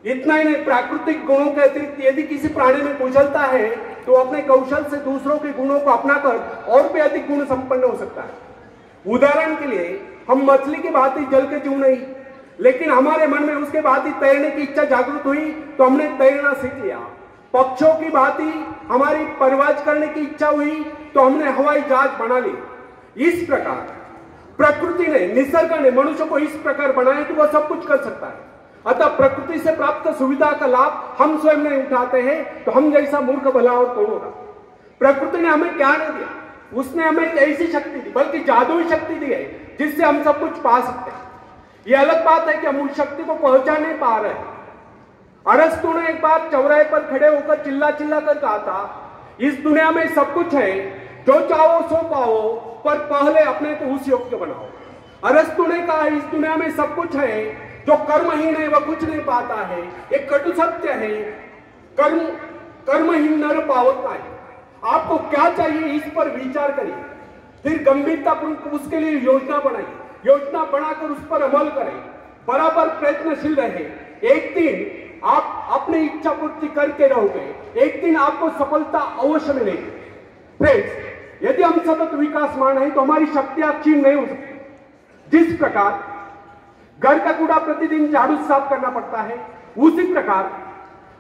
इतना ही नहीं, प्राकृतिक गुणों के अतिरिक्त यदि किसी प्राणी में कुशलता है तो अपने कौशल से दूसरों के गुणों को अपनाकर और भी अधिक गुण संपन्न हो सकता है। उदाहरण के लिए, हम मछली की भांति जल के जीव नहीं, लेकिन हमारे मन में उसके भांति तैरने की इच्छा जागृत हुई तो हमने तैरना सीख लिया। पक्षियों की भांति हमारी परवाज करने की इच्छा हुई तो हमने हवाई जहाज बना ली। इस प्रकार प्रकृति ने, निसर्ग ने मनुष्य को इस प्रकार बनाया कि वह सब कुछ कर सकता है। अतः प्रकृति से प्राप्त सुविधा का लाभ हम स्वयं नहीं उठाते हैं तो हम जैसा मूर्ख भला और कौन होगा। प्रकृति ने हमें क्या नहीं दिया, उसने हमें एक ऐसी शक्ति दी, बल्कि जादुई शक्ति दी है जिससे हम सब कुछ पा सकते हैं। यह अलग बात है कि हम उस शक्ति को पहचान नहीं पा रहे हैं। अरस्तु ने एक बार चौराहे पर खड़े होकर चिल्ला चिल्ला कर कहा था, इस दुनिया में सब कुछ है, जो चाहो सो पाओ, पर पहले अपने को उस योग्य बनाओ। अरस्तु ने कहा, इस दुनिया में सब कुछ है, जो कर्महीन है वह कुछ नहीं पाता है। एक कटु सत्य है, कर्महीन नर पावत नहीं। आपको क्या चाहिए इस पर विचार करिए, फिर गंभीरतापूर्वक उसके लिए योजना बनाइए। योजना बनाकर उस पर अमल करें, बराबर प्रयत्नशील रहे। एक दिन आप अपनी इच्छा पूर्ति करके रहोगे, एक दिन आपको सफलता अवश्य मिलेगी। फ्रेंड्स, यदि हम सतत विकासमान हैं तो हमारी शक्तियां क्षीण नहीं हो सकती। जिस प्रकार घर का कूड़ा प्रतिदिन झाड़ू साफ करना पड़ता है, उसी प्रकार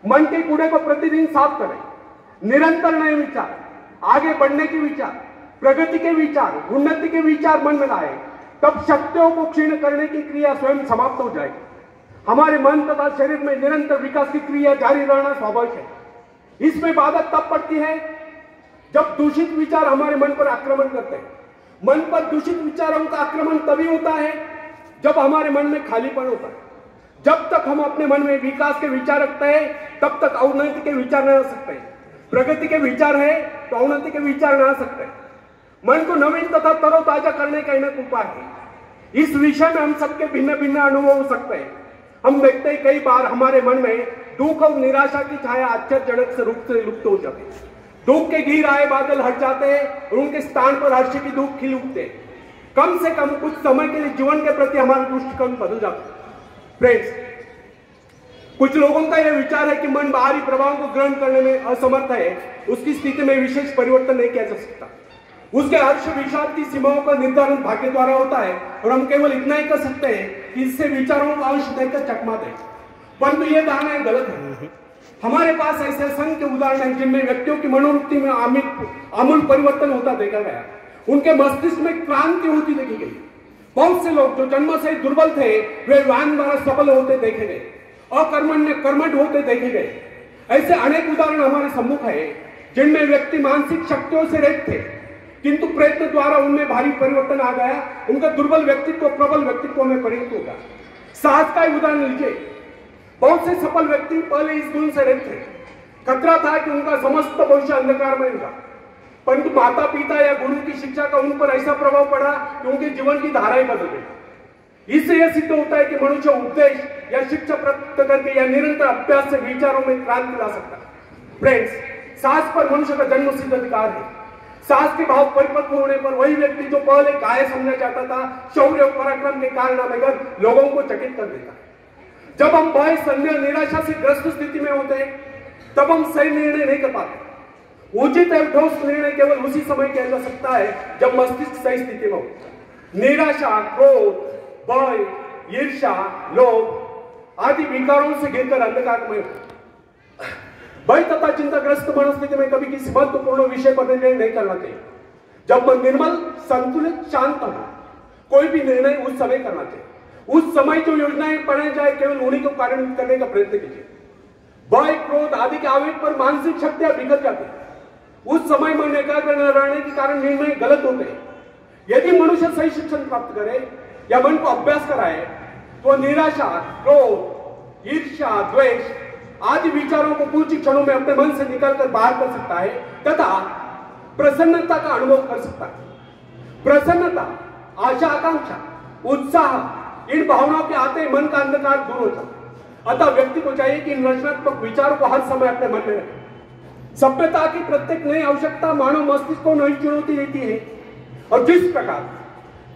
मन के कूड़े को प्रतिदिन साफ करें। निरंतर नए विचार, आगे बढ़ने के विचार, प्रगति के विचार, उन्नति के विचार मन में लाए, तब शक्तियों को क्षीण करने की क्रिया स्वयं समाप्त हो जाएगी। हमारे मन तथा शरीर में निरंतर विकास की क्रिया जारी रहना स्वाभाविक है। इसमें बाधा तब पड़ती है जब दूषित विचार हमारे मन पर आक्रमण करते हैं। मन पर दूषित विचारों का आक्रमण तभी होता है जब हमारे मन में खालीपन होता है। जब तक हम अपने मन में विकास के विचार रखते हैं तब तक अवनति के विचार न आ सकते। प्रगति के विचार है तो अवनति के विचार न आ सकते। मन को नवीन तथा तरोताजा करने का एक उपाय है। इस विषय में हम सबके भिन्न भिन्न अनुभव हो सकते हैं। हम देखते हैं कई बार हमारे मन में दुख और निराशा की छाया आश्चर्यजनक से रूप से लुप्त हो जाती है। दुख के घिर आए बादल हट जाते हैं और उनके स्थान पर हर्ष की धूप खिल उठते हैं। कम से कम कुछ समय के लिए जीवन के प्रति हमारा दृष्टिकोण बदल जाता है। फ्रेंड्स, कुछ लोगों का यह विचार है कि मन बाहरी प्रभावों को ग्रहण करने में असमर्थ है, उसकी स्थिति में विशेष परिवर्तन नहीं किया जा सकता। उसके हर्ष विषाद की सीमाओं का निर्धारण भाग्य द्वारा होता है और हम केवल इतना ही कर सकते हैं कि इससे विचारों को अवश्य देकर चकमा दें। परंतु यह धारणा गलत है। हमारे पास ऐसे असंख्य उदाहरण हैं जिनमें व्यक्तियों की मनोवृत्ति में आमूल परिवर्तन होता देखा गया। उनके मस्तिष्क में क्रांति होती देखी गई। बहुत से लोग जो जन्म से दुर्बल थे वे व्यायाम द्वारा सबल होते देखे गए, अकर्मण्य कर्मठ होते देखे गए। ऐसे अनेक उदाहरण हमारे सम्मुख है जिनमें व्यक्ति मानसिक शक्तियों से रहित थे, किंतु प्रयत्न द्वारा उनमें भारी परिवर्तन आ गया। उनका दुर्बल व्यक्तित्व प्रबल व्यक्तित्व में परिणत होगा। साहस का उदाहरण लीजिए। बहुत से सफल व्यक्ति पहले इस गुण से रहित थे। खतरा था कि उनका समस्त भविष्य अंधकार में होगा, परंतु माता पिता या गुरु की शिक्षा का उन पर ऐसा प्रभाव पड़ा कि उनके जीवन की धाराएं बदल गई। इससे यह सिद्ध होता है कि मनुष्य उपदेश या शिक्षा प्राप्त करके या निरंतर अभ्यास से विचारों में क्रांति ला सकता है। फ्रेंड्स, साहस पर मनुष्य का जन्म सिद्ध अधिकार है। साहस के भाव परिपक्व होने पर वही व्यक्ति जो पहले काय समझा जाता था, शौर्य और पराक्रम के कारनामे लोगों को चकित कर देता है। जब हम भय, संदेह, निराशा से ग्रस्त स्थिति में होते हैं तब हम सही निर्णय नहीं कर पाते। उचित एवं ठोस निर्णय केवल उसी समय किया जा सकता है जब मस्तिष्क सही स्थिति में हो। निराशा, क्रोध, भय, ईर्ष्या, लोभ आदि विकारों से घिरकर अंधकार में भय तथा चिंताग्रस्त मनस्थिति में कभी किसी महत्वपूर्ण विषय पर निर्णय नहीं करना चाहिए। जब मन निर्मल, संतुलित, शांत हो, कोई भी निर्णय उस समय करना चाहिए। उस समय जो योजनाएं बनाई जाए केवल उन्हीं को कार्यान्वित करने का प्रयत्न कीजिए। भय, क्रोध आदि के आवेग पर मानसिक शक्तियां बिगड़ जाती है। उस समय मन एकाग्र न रहने के कारण निर्णय गलत होते हैं। यदि मनुष्य सही शिक्षण प्राप्त करे या मन को अभ्यास कराए तो निराशा, क्रोध, ईर्ष्या, द्वेष आदि विचारों को कुछ क्षणों में अपने मन से निकालकर बाहर कर सकता है तथा प्रसन्नता का अनुभव कर सकता है। प्रसन्नता, आशा, आकांक्षा, उत्साह इन भावनाओं के आते मन का अंधकार दूर हो जाता है। अतः व्यक्ति को चाहिए कि इन रचनात्मक विचारों को हर समय अपने मन में रखे। सभ्यता की प्रत्येक नई आवश्यकता मानव मस्तिष्क को नई चुनौती देती है और जिस प्रकार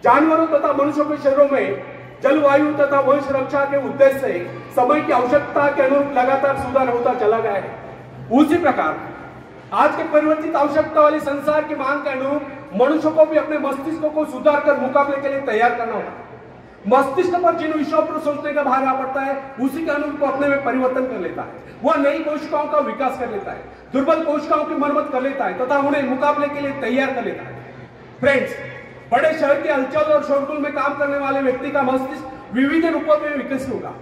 जानवरों तथा मनुष्यों के शरीरों में जलवायु तथा वंश रक्षा के उद्देश्य से समय की आवश्यकता के अनुरूप लगातार सुधार होता चला गया है। उसी प्रकार आज के परिवर्तित आवश्यकता वाले संसार की मांग के अनुरूप मनुष्य को भी अपने मस्तिष्क को सुधार कर मुकाबले के लिए तैयार करना होगा। मस्तिष्क पर जिन विषयों पर सोचने का भार आ पड़ता है उसी के अनुरूप को अपने में परिवर्तन कर लेता है। वह नई कोशिकाओं का विकास कर लेता है, दुर्बल कोशिकाओं की मरम्मत कर लेता है तथा उन्हें मुकाबले के लिए तैयार कर लेता है। फ्रेंड्स, बड़े शहर के हलचल और शोरगुल में काम करने वाले व्यक्ति का मस्तिष्क विविध रूपों में विकसित होगा।